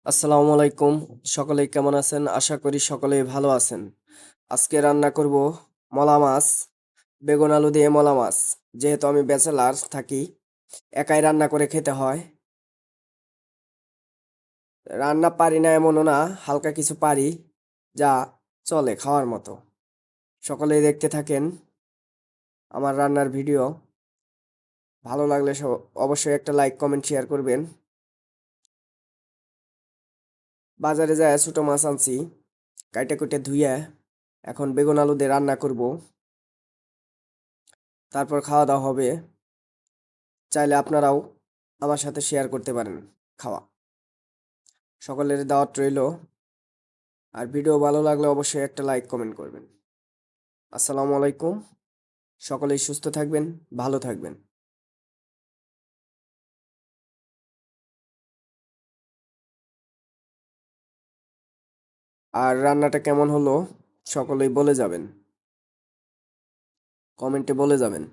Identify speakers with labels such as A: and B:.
A: আসসালামু আলাইকুম। সকলেই কেমন আছেন? আশা করি সকলেই ভালো আছেন। আজকে রান্না করব মলা মাছ, বেগুন আলু দিয়ে মলা মাছ। যেহেতু আমি ব্যাচেলার থাকি, একাই রান্না করে খেতে হয়। রান্না পারি না এমনও না, হালকা কিছু পারি, যা চলে খাওয়ার মতো। সকলেই দেখতে থাকেন আমার রান্নার ভিডিও। ভালো লাগলে অবশ্যই একটা লাইক, কমেন্ট, শেয়ার করবেন। বাজারে যায় ছোট মাছ আনছি, কাইটা কুইটা ধুইয়া এখন বেগুন আলু দিয়ে রান্না করব। তারপর খাওয়া দাওয়া হবে। চাইলে আপনারাও আমার সাথে শেয়ার করতে পারেন খাওয়া। সকলের দাওয়াত রইল। আর ভিডিও ভালো লাগলে অবশ্যই একটা লাইক, কমেন্ট করবেন। আসসালামু আলাইকুম। সকলেই সুস্থ থাকবেন, ভালো থাকবেন। আর রান্নাটা কেমন হলো সকলেই বলে যাবেন, কমেন্টে বলে যাবেন।